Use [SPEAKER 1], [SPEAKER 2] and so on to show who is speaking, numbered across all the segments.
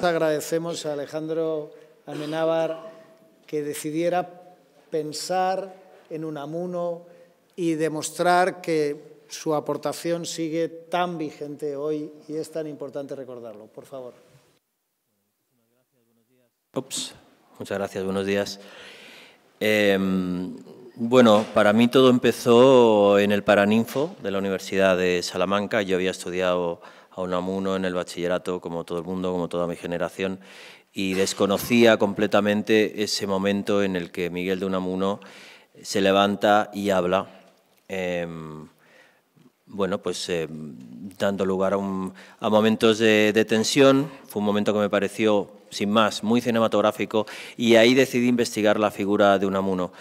[SPEAKER 1] Agradecemos a Alejandro Amenábar que decidiera pensar en Unamuno y demostrar que su aportación sigue tan vigente hoy y es tan importante recordarlo. Por favor.
[SPEAKER 2] Muchas gracias, buenos días. Bueno, para mí todo empezó en el Paraninfo de la Universidad de Salamanca. Yo había estudiado a Unamuno en el bachillerato, como todo el mundo, como toda mi generación, y desconocía completamente ese momento en el que Miguel de Unamuno se levanta y habla, bueno, pues dando lugar a momentos de tensión. Fue un momento que me pareció, sin más, muy cinematográfico, y ahí decidí investigar la figura de Unamuno.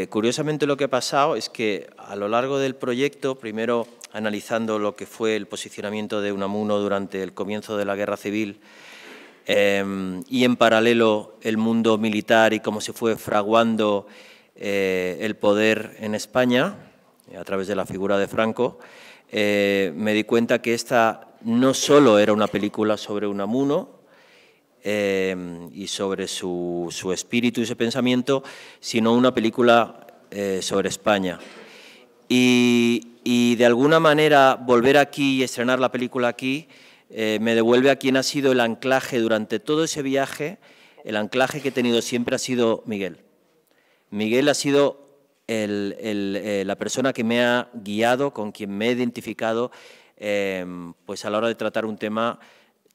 [SPEAKER 2] Curiosamente, lo que ha pasado es que a lo largo del proyecto, primero analizando lo que fue el posicionamiento de Unamuno durante el comienzo de la Guerra Civil, y en paralelo el mundo militar y cómo se fue fraguando el poder en España a través de la figura de Franco, me di cuenta que esta no solo era una película sobre Unamuno y sobre su espíritu y su pensamiento, sino una película sobre España. Y de alguna manera volver aquí y estrenar la película aquí me devuelve a quien ha sido el anclaje durante todo ese viaje. El anclaje que he tenido siempre ha sido Miguel. Miguel ha sido la persona que me ha guiado, con quien me he identificado, pues a la hora de tratar un tema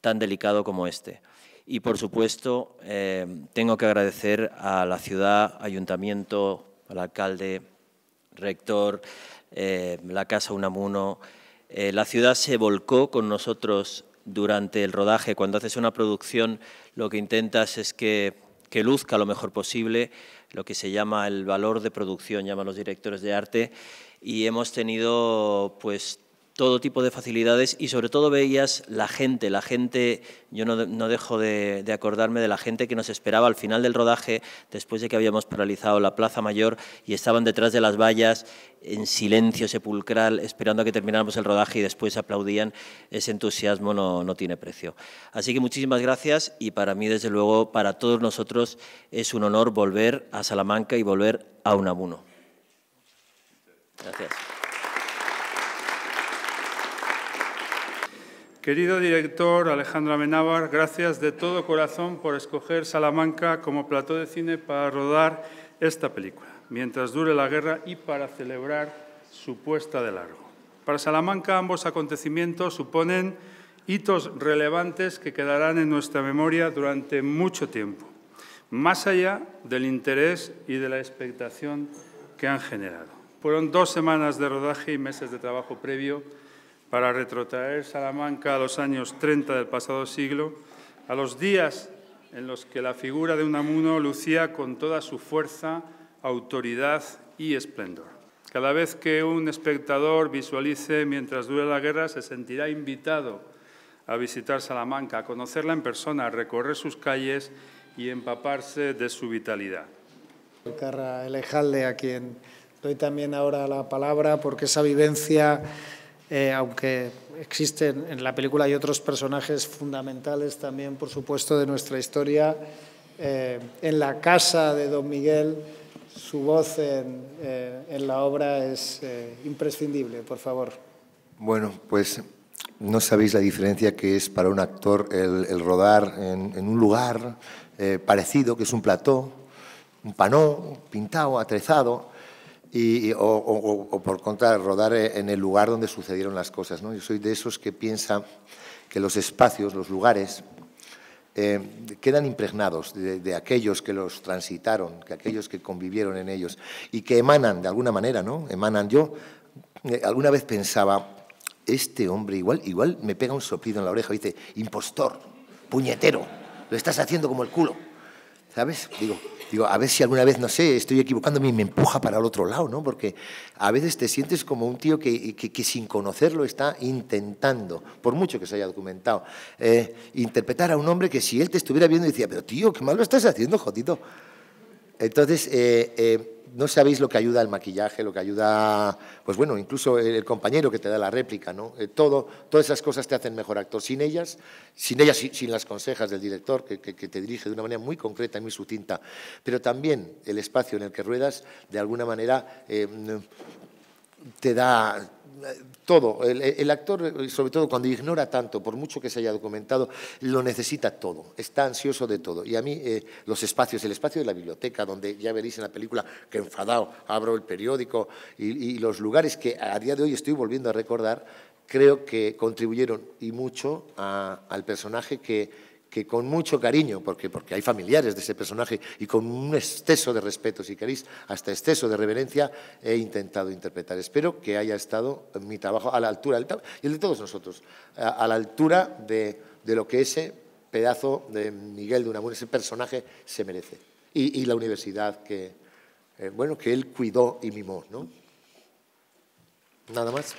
[SPEAKER 2] tan delicado como este. Y, por supuesto, tengo que agradecer a la ciudad, ayuntamiento, al alcalde, rector, la Casa Unamuno. La ciudad se volcó con nosotros durante el rodaje. Cuando haces una producción, lo que intentas es que luzca lo mejor posible, lo que se llama el valor de producción, llaman los directores de arte, y hemos tenido pues todo tipo de facilidades y sobre todo veías la gente, yo no dejo de acordarme de la gente que nos esperaba al final del rodaje, después de que habíamos paralizado la Plaza Mayor y estaban detrás de las vallas en silencio sepulcral, esperando a que termináramos el rodaje y después aplaudían. Ese entusiasmo no tiene precio. Así que muchísimas gracias y para mí, desde luego, para todos nosotros es un honor volver a Salamanca y volver a Unamuno. Gracias.
[SPEAKER 3] Querido director Alejandro Amenábar, gracias de todo corazón por escoger Salamanca como plató de cine para rodar esta película, mientras dure la guerra y para celebrar su puesta de largo. Para Salamanca, ambos acontecimientos suponen hitos relevantes que quedarán en nuestra memoria durante mucho tiempo, más allá del interés y de la expectación que han generado. Fueron 2 semanas de rodaje y meses de trabajo previo para retrotraer Salamanca a los años 30 del pasado siglo, a los días en los que la figura de Unamuno lucía con toda su fuerza, autoridad y esplendor. Cada vez que un espectador visualice mientras dure la guerra, se sentirá invitado a visitar Salamanca, a conocerla en persona, a recorrer sus calles y empaparse de su vitalidad.
[SPEAKER 1] Elkarra Elejalde, a quien doy también ahora la palabra, porque esa vivencia, aunque existen en la película hay otros personajes fundamentales también, por supuesto, de nuestra historia, en la casa de don Miguel, su voz en la obra es imprescindible, por favor.
[SPEAKER 4] Bueno, pues no sabéis la diferencia que es para un actor el rodar en un lugar parecido, que es un plató, un panó pintado, atrezado, o por contra, rodar en el lugar donde sucedieron las cosas, ¿no? Yo soy de esos que piensan que los espacios, los lugares, quedan impregnados de aquellos que los transitaron, que aquellos que convivieron en ellos y que emanan de alguna manera, ¿no? Emanan. Yo alguna vez pensaba, este hombre igual me pega un soplido en la oreja y dice, impostor, puñetero, lo estás haciendo como el culo, ¿sabes? Digo, a ver si alguna vez, no sé, estoy equivocándome y me empuja para el otro lado, ¿no? Porque a veces te sientes como un tío que sin conocerlo está intentando, por mucho que se haya documentado, interpretar a un hombre que si él te estuviera viendo decía, pero tío, qué mal lo estás haciendo, jodito. Entonces, no sabéis lo que ayuda el maquillaje, lo que ayuda, pues bueno, incluso el compañero que te da la réplica, ¿no? Todas esas cosas te hacen mejor actor. Sin ellas, sin las consejas del director, que te dirige de una manera muy concreta y muy sucinta, pero también el espacio en el que ruedas, de alguna manera, te da todo. El actor, sobre todo cuando ignora tanto, por mucho que se haya documentado, lo necesita todo, está ansioso de todo. Y a mí los espacios, el espacio de la biblioteca, donde ya veréis en la película que enfadado abro el periódico, y los lugares que a día de hoy estoy volviendo a recordar, creo que contribuyeron y mucho al personaje que con mucho cariño, porque hay familiares de ese personaje, y con un exceso de respeto, si queréis, hasta exceso de reverencia, he intentado interpretar. Espero que haya estado mi trabajo a la altura, y el de todos nosotros, a la altura de lo que ese pedazo de Miguel de Unamuno, ese personaje, se merece. Y la universidad que él cuidó y mimó, ¿no? Nada más.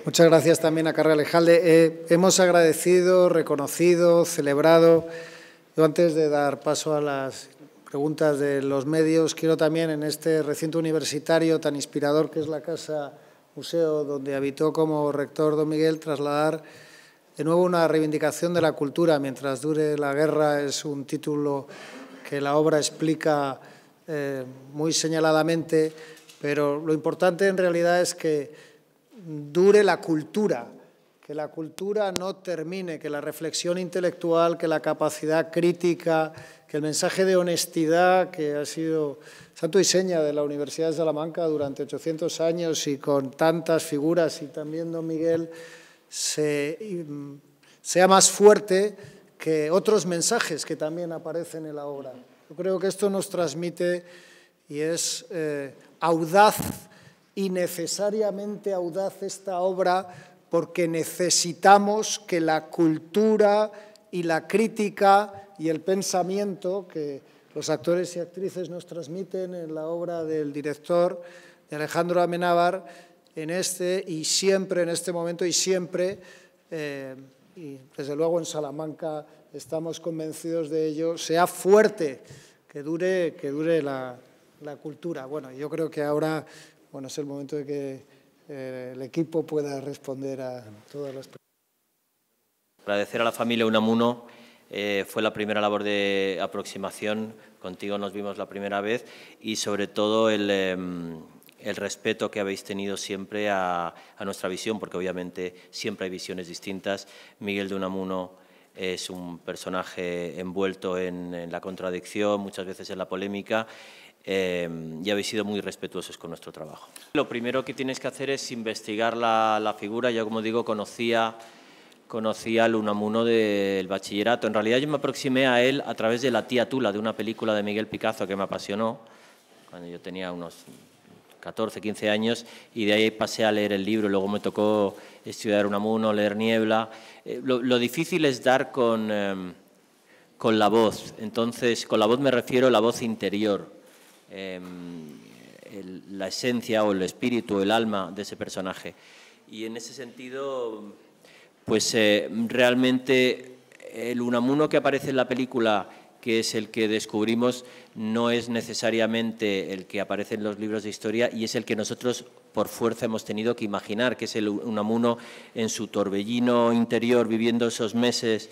[SPEAKER 1] Muchas gracias también a Carra Alejalde. Hemos agradecido, reconocido, celebrado. Yo, antes de dar paso a las preguntas de los medios, quiero también, en este recinto universitario tan inspirador que es la Casa Museo, donde habitó como rector don Miguel, trasladar de nuevo una reivindicación de la cultura. Mientras dure la guerra es un título que la obra explica muy señaladamente, pero lo importante en realidad es que dure la cultura, que la cultura no termine, que la reflexión intelectual, que la capacidad crítica, que el mensaje de honestidad que ha sido santo y seña de la Universidad de Salamanca durante 800 años y con tantas figuras, y también don Miguel, sea más fuerte que otros mensajes que también aparecen en la obra. Yo creo que esto nos transmite, y es audaz, y necesariamente audaz esta obra, porque necesitamos que la cultura y la crítica y el pensamiento que los actores y actrices nos transmiten en la obra del director, de Alejandro Amenábar, en este y siempre, en este momento y siempre, y desde luego en Salamanca estamos convencidos de ello, sea fuerte, que dure la cultura. Bueno, yo creo que ahora es el momento de que el equipo pueda responder a todas las preguntas.
[SPEAKER 2] Agradecer a la familia Unamuno, fue la primera labor de aproximación, contigo nos vimos la primera vez, y sobre todo el respeto que habéis tenido siempre a nuestra visión, porque obviamente siempre hay visiones distintas. Miguel de Unamuno es un personaje envuelto en la contradicción, muchas veces en la polémica, y habéis sido muy respetuosos con nuestro trabajo. Lo primero que tienes que hacer es investigar la figura. Yo, como digo, conocía al Unamuno del bachillerato. En realidad yo me aproximé a él a través de La tía Tula, de una película de Miguel Picazo que me apasionó cuando yo tenía unos 14, 15 años, y de ahí pasé a leer el libro. Luego me tocó estudiar Unamuno, leer Niebla. Lo difícil es dar con la voz. Entonces, con la voz me refiero a la voz interior. La esencia o el espíritu, el alma de ese personaje. Y en ese sentido, pues realmente el Unamuno que aparece en la película, que es el que descubrimos, no es necesariamente el que aparece en los libros de historia, y es el que nosotros por fuerza hemos tenido que imaginar, que es el Unamuno en su torbellino interior, viviendo esos meses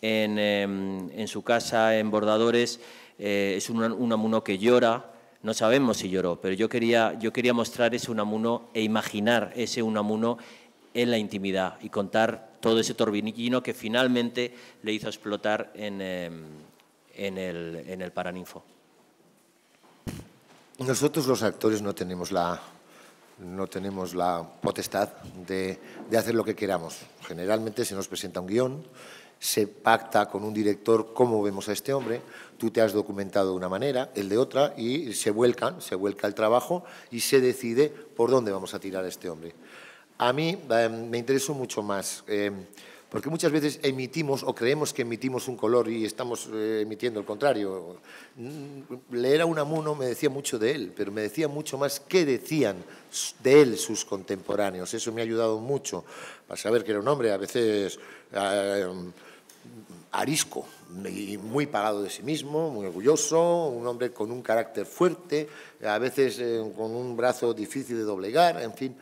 [SPEAKER 2] en su casa, en Bordadores. Es un Unamuno que llora. No sabemos si lloró, pero yo quería mostrar ese Unamuno e imaginar ese Unamuno en la intimidad y contar todo ese torbellino que finalmente le hizo explotar en el Paraninfo.
[SPEAKER 4] Nosotros los actores no tenemos la potestad de hacer lo que queramos. Generalmente se nos presenta un guión, se pacta con un director cómo vemos a este hombre, tú te has documentado de una manera, él de otra, y se vuelca el trabajo y se decide por dónde vamos a tirar a este hombre. A mí me interesó mucho más Porque muchas veces emitimos o creemos que emitimos un color y estamos emitiendo el contrario. Leer a Unamuno me decía mucho de él, pero me decía mucho más qué decían de él sus contemporáneos. Eso me ha ayudado mucho para saber que era un hombre a veces arisco y muy pagado de sí mismo, muy orgulloso, un hombre con un carácter fuerte, a veces con un brazo difícil de doblegar, en fin.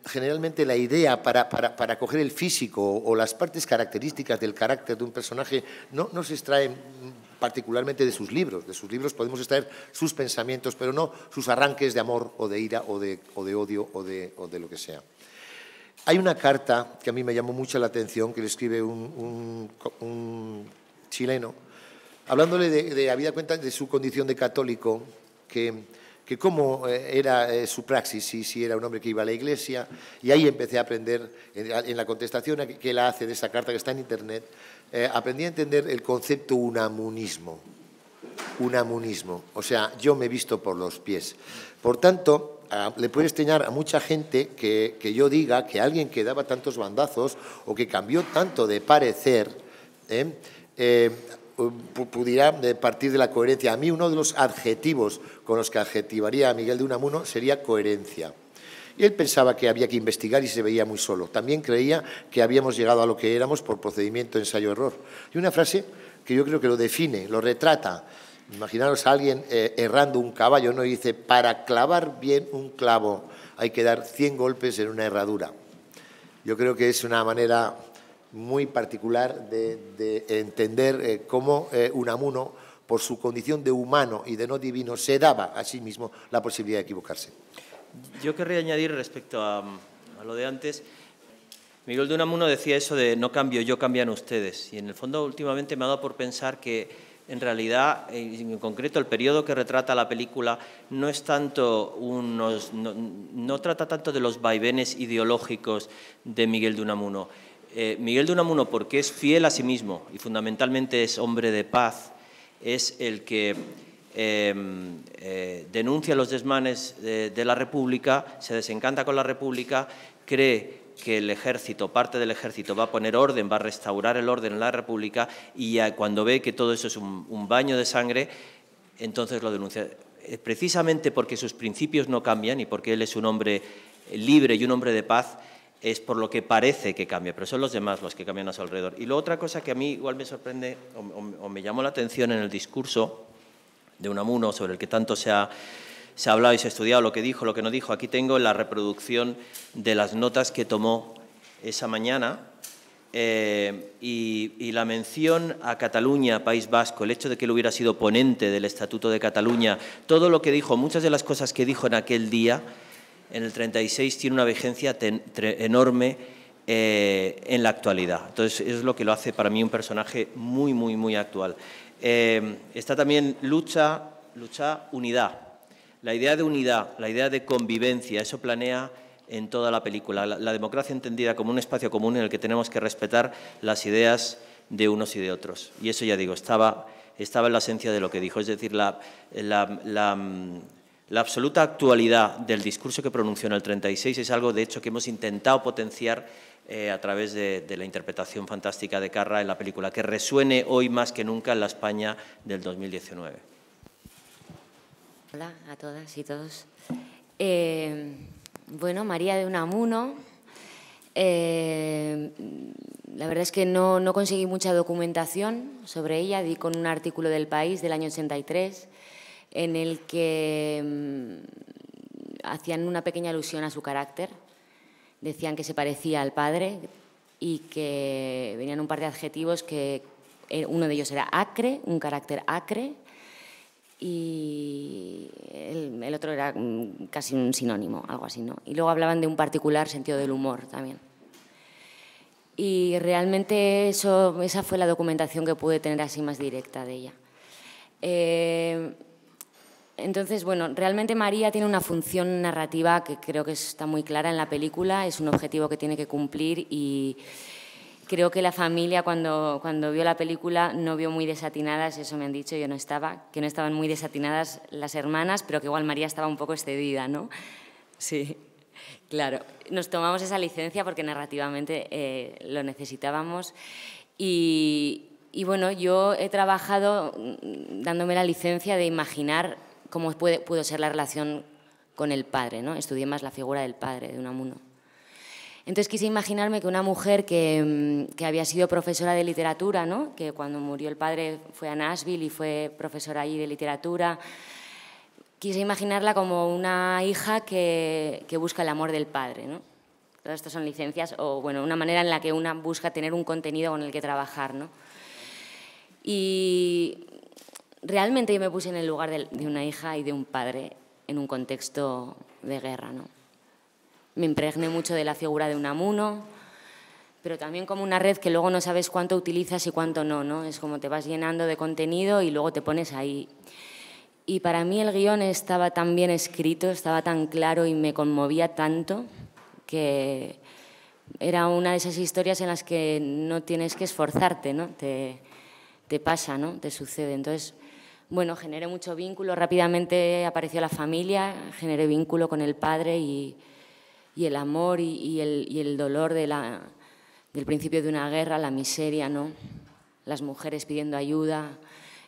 [SPEAKER 4] Generalmente la idea para coger el físico o las partes características del carácter de un personaje no se extraen particularmente de sus libros. De sus libros podemos extraer sus pensamientos, pero no sus arranques de amor o de ira o de odio o de lo que sea. Hay una carta que a mí me llamó mucho la atención que le escribe un chileno, hablándole de habida cuenta de su condición de católico, que cómo era su praxis, y si era un hombre que iba a la iglesia, y ahí empecé a aprender, en la contestación que él hace de esa carta que está en internet, aprendí a entender el concepto unamunismo. Unamunismo, o sea, yo me he visto por los pies. Por tanto, le puede extrañar a mucha gente que yo diga que alguien que daba tantos bandazos o que cambió tanto de parecer, pudiera partir de la coherencia. A mí uno de los adjetivos con los que adjetivaría a Miguel de Unamuno sería coherencia. Y él pensaba que había que investigar y se veía muy solo. También creía que habíamos llegado a lo que éramos por procedimiento ensayo-error. Y una frase que yo creo que lo define, lo retrata. Imaginaros a alguien errando un caballo, ¿no? Y dice, para clavar bien un clavo hay que dar 100 golpes en una herradura. Yo creo que es una manera muy particular de entender cómo Unamuno, por su condición de humano y de no divino, se daba a sí mismo la posibilidad de equivocarse.
[SPEAKER 2] Yo querría añadir respecto a lo de antes, Miguel de Unamuno decía eso de no cambio yo, cambian ustedes. Y en el fondo últimamente me ha dado por pensar que en realidad, en concreto, el periodo que retrata la película no es tanto no trata tanto de los vaivenes ideológicos de Miguel de Unamuno. Miguel de Unamuno, porque es fiel a sí mismo y fundamentalmente es hombre de paz, es el que denuncia los desmanes de la República, se desencanta con la República, cree que el ejército, parte del ejército, va a poner orden, va a restaurar el orden en la República y cuando ve que todo eso es un baño de sangre, entonces lo denuncia. Precisamente porque sus principios no cambian y porque él es un hombre libre y un hombre de paz, es por lo que parece que cambia, pero son los demás los que cambian a su alrededor. Y luego otra cosa que a mí igual me sorprende o me llamó la atención en el discurso de Unamuno, sobre el que tanto se ha hablado y se ha estudiado, lo que dijo, lo que no dijo. Aquí tengo la reproducción de las notas que tomó esa mañana y la mención a Cataluña, País Vasco, el hecho de que él hubiera sido ponente del Estatuto de Cataluña, todo lo que dijo, muchas de las cosas que dijo en aquel día, en el 36, tiene una vigencia enorme en la actualidad. Entonces, eso es lo que lo hace para mí un personaje muy, muy, muy actual. Está también lucha, unidad. La idea de unidad, la idea de convivencia, eso planea en toda la película. La democracia entendida como un espacio común en el que tenemos que respetar las ideas de unos y de otros. Y eso, ya digo, estaba en la esencia de lo que dijo. Es decir, la absoluta actualidad del discurso que pronunció en el 36 es algo, de hecho, que hemos intentado potenciar a través de la interpretación fantástica de Carra en la película, que resuene hoy más que nunca en la España del 2019.
[SPEAKER 5] Hola a todas y todos. Bueno, María de Unamuno. La verdad es que no conseguí mucha documentación sobre ella. Di con un artículo del País del año 83 en el que hacían una pequeña alusión a su carácter. Decían que se parecía al padre y que venían un par de adjetivos que uno de ellos era acre, un carácter acre, y el otro era casi un sinónimo, algo así, ¿no? Y luego hablaban de un particular sentido del humor también. Y realmente esa fue la documentación que pude tener así más directa de ella. Entonces, bueno, realmente María tiene una función narrativa que creo que está muy clara en la película, es un objetivo que tiene que cumplir y creo que la familia cuando vio la película no vio muy desatinadas, eso me han dicho, yo no estaba, que no estaban muy desatinadas las hermanas, pero que igual María estaba un poco excedida, ¿no? Sí. Claro, nos tomamos esa licencia porque narrativamente lo necesitábamos y bueno, yo he trabajado dándome la licencia de imaginar cómo pudo ser la relación con el padre, ¿no? Estudié más la figura del padre de Unamuno. Entonces quise imaginarme que una mujer que había sido profesora de literatura, ¿no? Que cuando murió el padre fue a Nashville y fue profesora allí de literatura. Quise imaginarla como una hija que busca el amor del padre, ¿no? Todas estas son licencias o, bueno, una manera en la que una busca tener un contenido con el que trabajar, ¿no? Y realmente yo me puse en el lugar de una hija y de un padre en un contexto de guerra, ¿no? Me impregné mucho de la figura de Unamuno, pero también como una red que luego no sabes cuánto utilizas y cuánto no, ¿no? Es como te vas llenando de contenido y luego te pones ahí. Y para mí el guión estaba tan bien escrito, estaba tan claro y me conmovía tanto que era una de esas historias en las que no tienes que esforzarte, ¿no? Te pasa, ¿no? Te sucede. Entonces, bueno, generé mucho vínculo. Rápidamente apareció la familia, generé vínculo con el padre y el amor y el dolor del principio de una guerra, la miseria, ¿no? Las mujeres pidiendo ayuda,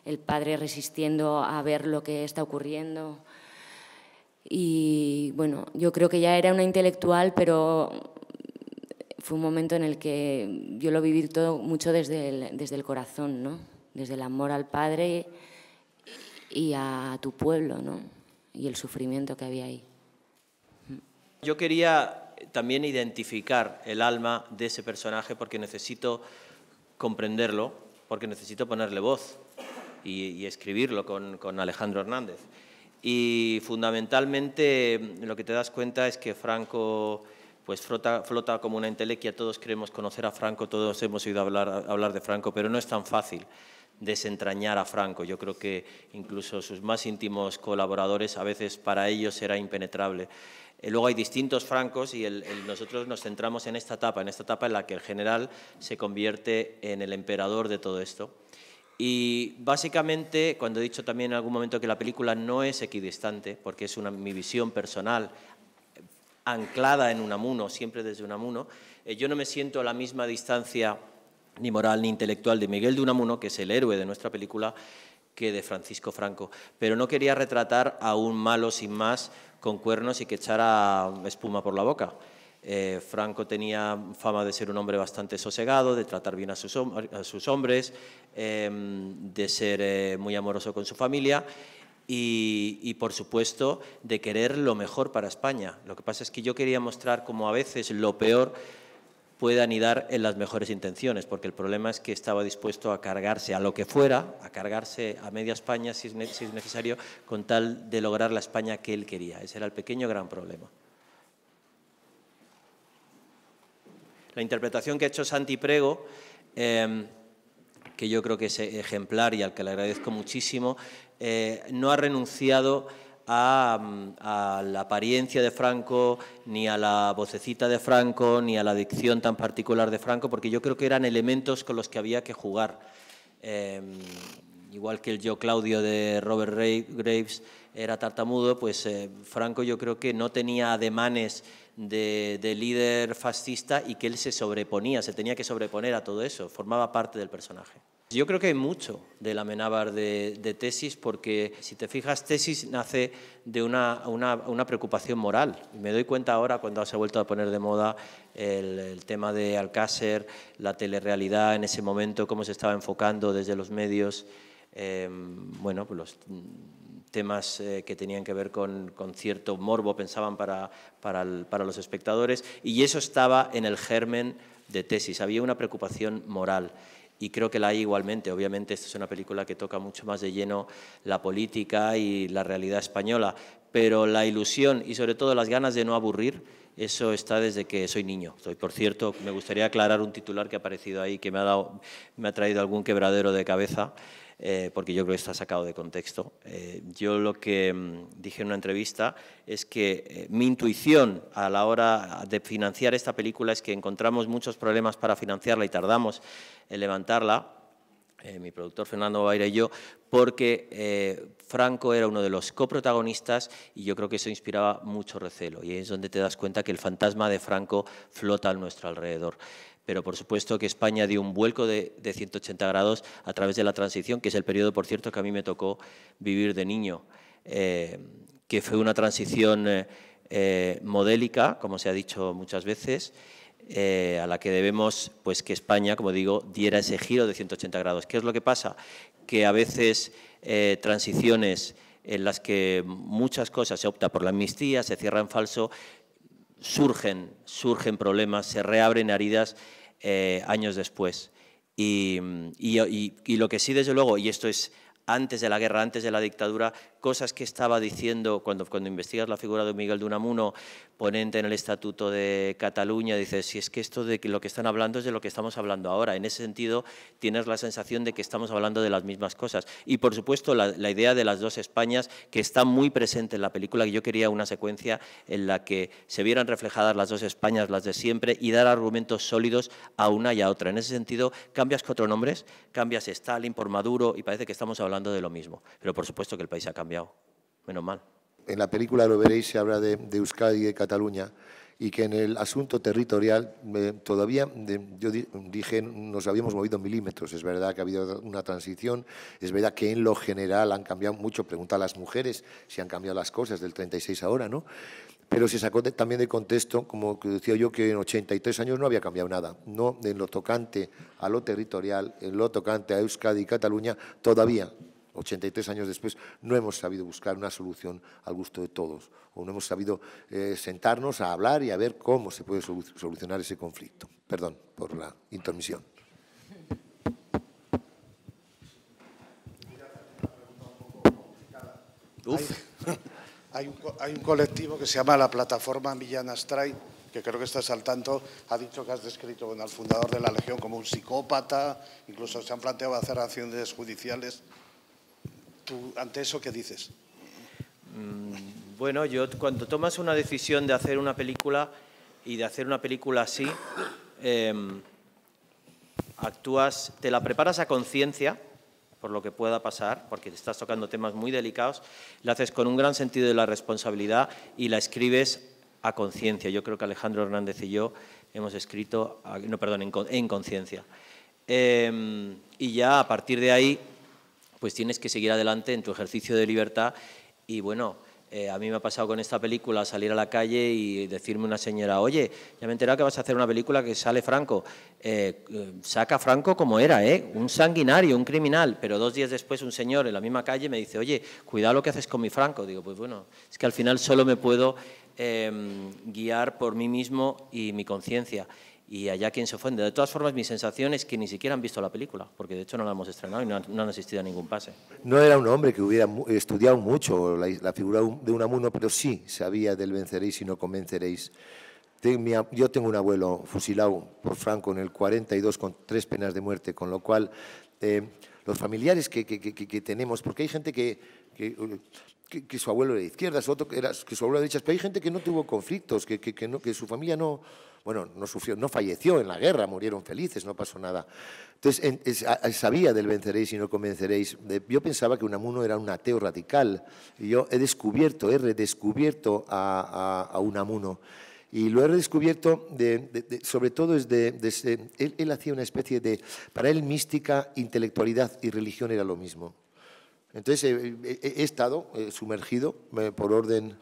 [SPEAKER 5] el padre resistiendo a ver lo que está ocurriendo. Y bueno, yo creo que ya era una intelectual, pero fue un momento en el que yo lo viví todo mucho desde el corazón, ¿no? Desde el amor al padre y a tu pueblo, ¿no? Y el sufrimiento que había ahí.
[SPEAKER 2] Yo quería también identificar el alma de ese personaje porque necesito comprenderlo, porque necesito ponerle voz y escribirlo con Alejandro Hernández. Y fundamentalmente lo que te das cuenta es que Franco pues flota como una entelequia. Todos queremos conocer a Franco, todos hemos oído hablar de Franco, pero no es tan fácil desentrañar a Franco. Yo creo que incluso sus más íntimos colaboradores a veces para ellos era impenetrable. Luego hay distintos Francos y nosotros nos centramos en esta etapa en la que el general se convierte en el emperador de todo esto. Y básicamente, cuando he dicho también en algún momento que la película no es equidistante, porque es mi visión personal, anclada en Unamuno, siempre desde Unamuno, yo no me siento a la misma distancia ni moral ni intelectual de Miguel de Unamuno, que es el héroe de nuestra película, que de Francisco Franco. Pero no quería retratar a un malo sin más, con cuernos y que echara espuma por la boca. Franco tenía fama de ser un hombre bastante sosegado, de tratar bien a sus hombres, de ser muy amoroso con su familia y, por supuesto, de querer lo mejor para España. Lo que pasa es que yo quería mostrar cómo a veces lo peor puede anidar en las mejores intenciones, porque el problema es que estaba dispuesto a cargarse a lo que fuera, a cargarse a media España si es necesario, con tal de lograr la España que él quería. Ese era el pequeño gran problema. La interpretación que ha hecho Santi Prego, que yo creo que es ejemplar y al que le agradezco muchísimo, no ha renunciado a la apariencia de Franco, ni a la vocecita de Franco, ni a la dicción tan particular de Franco, porque yo creo que eran elementos con los que había que jugar. Igual que el Yo Claudio de Robert Graves era tartamudo, pues Franco yo creo que no tenía ademanes de líder fascista y que él se tenía que sobreponer a todo eso, formaba parte del personaje. Yo creo que hay mucho del Amenábar de Tesis, porque si te fijas, Tesis nace de una preocupación moral. Me doy cuenta ahora, cuando se ha vuelto a poner de moda el tema de Alcácer, la telerrealidad en ese momento, cómo se estaba enfocando desde los medios, bueno, pues los temas que tenían que ver con cierto morbo, pensaban para los espectadores, y eso estaba en el germen de Tesis. Había una preocupación moral. Y creo que la hay igualmente. Obviamente esta es una película que toca mucho más de lleno la política y la realidad española, pero la ilusión y sobre todo las ganas de no aburrir, eso está desde que soy niño. Por cierto, me gustaría aclarar un titular que ha aparecido ahí, que me ha traído algún quebradero de cabeza, porque yo creo que está sacado de contexto. Yo lo que dije en una entrevista es que mi intuición a la hora de financiar esta película es que encontramos muchos problemas para financiarla y tardamos en levantarla, mi productor Fernando Baira y yo, porque Franco era uno de los coprotagonistas y yo creo que eso inspiraba mucho recelo. Y es donde te das cuenta que el fantasma de Franco flota a nuestro alrededor. Pero por supuesto que España dio un vuelco de 180 grados a través de la transición, que es el periodo, por cierto, que a mí me tocó vivir de niño, que fue una transición modélica, como se ha dicho muchas veces, a la que debemos pues, que España, como digo, diera ese giro de 180 grados. ¿Qué es lo que pasa? Que a veces transiciones en las que muchas cosas se opta por la amnistía, se cierra en falso, surgen problemas, se reabren heridas años después. Y lo que sí, desde luego, y esto es antes de la guerra, antes de la dictadura, cosas que estaba diciendo cuando investigas la figura de Miguel de Unamuno, ponente en el Estatuto de Cataluña, dices, si es que esto de que lo que están hablando es de lo que estamos hablando ahora. En ese sentido, tienes la sensación de que estamos hablando de las mismas cosas. Y, por supuesto, la idea de las dos Españas, que está muy presente en la película, que yo quería una secuencia en la que se vieran reflejadas las dos Españas, las de siempre, y dar argumentos sólidos a una y a otra. En ese sentido, cambias 4 nombres, cambias Stalin por Maduro y parece que estamos hablando de lo mismo. Pero, por supuesto, que el país ha cambiado. Menos mal.
[SPEAKER 4] En la película lo veréis, se habla de Euskadi y de Cataluña, y que en el asunto territorial todavía, yo dije, nos habíamos movido milímetros. Es verdad que ha habido una transición, es verdad que en lo general han cambiado mucho. Pregunta a las mujeres si han cambiado las cosas del 36 ahora, ¿no? Pero se sacó también de contexto, como que decía yo, que en 83 años no había cambiado nada. No en lo tocante a lo territorial, en lo tocante a Euskadi y Cataluña, todavía 83 años después, no hemos sabido buscar una solución al gusto de todos, o no hemos sabido sentarnos a hablar y a ver cómo se puede solucionar ese conflicto. Perdón por la intermisión.
[SPEAKER 6] Hay un colectivo que se llama la Plataforma Millán Astray, que creo que estás al tanto, ha dicho que has descrito al fundador de la Legión como un psicópata, incluso se han planteado hacer acciones judiciales. ¿Tú, ante eso, qué dices?
[SPEAKER 2] Bueno, cuando tomas una decisión de hacer una película y de hacer una película así, actúas, te la preparas a conciencia por lo que pueda pasar, porque te estás tocando temas muy delicados, la haces con un gran sentido de la responsabilidad y la escribes a conciencia. Yo creo que Alejandro Hernández y yo hemos escrito, en conciencia. Y ya a partir de ahí, pues tienes que seguir adelante en tu ejercicio de libertad y, bueno, a mí me ha pasado con esta película salir a la calle y decirme una señora, oye, ya me he enterado que vas a hacer una película que sale Franco. Saca a Franco como era, un sanguinario, un criminal. Pero 2 días después un señor en la misma calle me dice, oye, cuidado lo que haces con mi Franco. Digo, pues bueno, es que al final solo me puedo guiar por mí mismo y mi conciencia. Y allá quien se ofende. De todas formas, mi sensación es que ni siquiera han visto la película, porque de hecho no la hemos estrenado y no han asistido a ningún pase.
[SPEAKER 4] No era un hombre que hubiera estudiado mucho la figura de Unamuno, pero sí sabía del venceréis y no convenceréis. Yo tengo un abuelo fusilado por Franco en el 42 con 3 penas de muerte, con lo cual los familiares que tenemos, porque hay gente que su abuelo era de izquierdas, otro que su abuelo de derechas, pero hay gente que no tuvo conflictos, que su familia no sufrió, no falleció en la guerra, murieron felices, no pasó nada. Entonces, sabía del venceréis y no convenceréis. Yo pensaba que Unamuno era un ateo radical, y yo he redescubierto a Unamuno. Y lo he redescubierto, sobre todo, él hacía una especie de, para él, mística, intelectualidad y religión era lo mismo. Entonces, he estado sumergido por orden...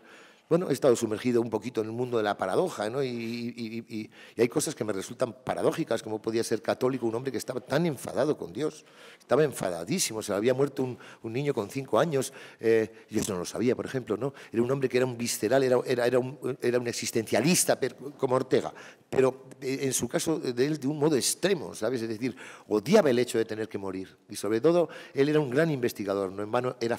[SPEAKER 4] Bueno, he estado sumergido un poquito en el mundo de la paradoja, ¿no? Y hay cosas que me resultan paradójicas, como podía ser católico un hombre que estaba tan enfadado con Dios, estaba enfadadísimo, se le había muerto un niño con 5 años, y eso no lo sabía, por ejemplo, ¿no? Era un hombre que era un visceral, era un existencialista, como Ortega, pero en su caso de él de un modo extremo, ¿sabes? Es decir, odiaba el hecho de tener que morir, y sobre todo él era un gran investigador, no en vano era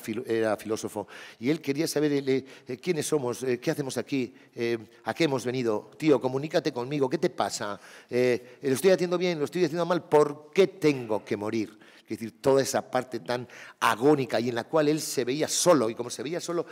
[SPEAKER 4] filósofo, y él quería saber quiénes somos, ¿qué hacemos aquí? ¿A qué hemos venido? Tío, comunícate conmigo, ¿qué te pasa? ¿Lo estoy haciendo bien? ¿Lo estoy haciendo mal? ¿Por qué tengo que morir? es decir, toda esa parte tan agónica y en la cual él se veía solo, y como se veía solo,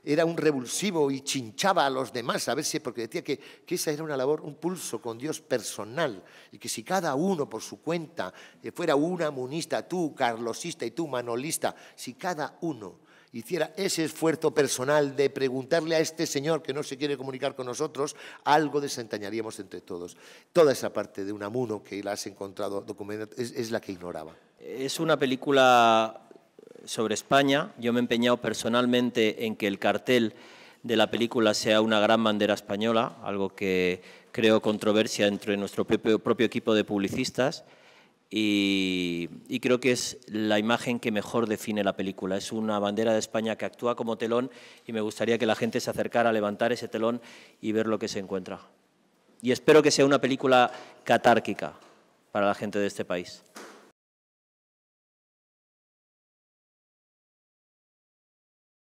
[SPEAKER 4] era un revulsivo y chinchaba a los demás, a ver si, porque decía que esa era una labor, un pulso con Dios personal, y que si cada uno por su cuenta fuera una munista, tú carlosista y tú manolista, si cada uno hiciera ese esfuerzo personal de preguntarle a este señor que no se quiere comunicar con nosotros, algo desentrañaríamos entre todos. Toda esa parte de Unamuno que la has encontrado documentada es la que ignoraba.
[SPEAKER 2] Es una película sobre España. Yo me he empeñado personalmente en que el cartel de la película sea una gran bandera española, algo que creó controversia entre nuestro propio equipo de publicistas. Y creo que es la imagen que mejor define la película. Es una bandera de España que actúa como telón y me gustaría que la gente se acercara a levantar ese telón y ver lo que se encuentra. Y espero que sea una película catárquica para la gente de este país.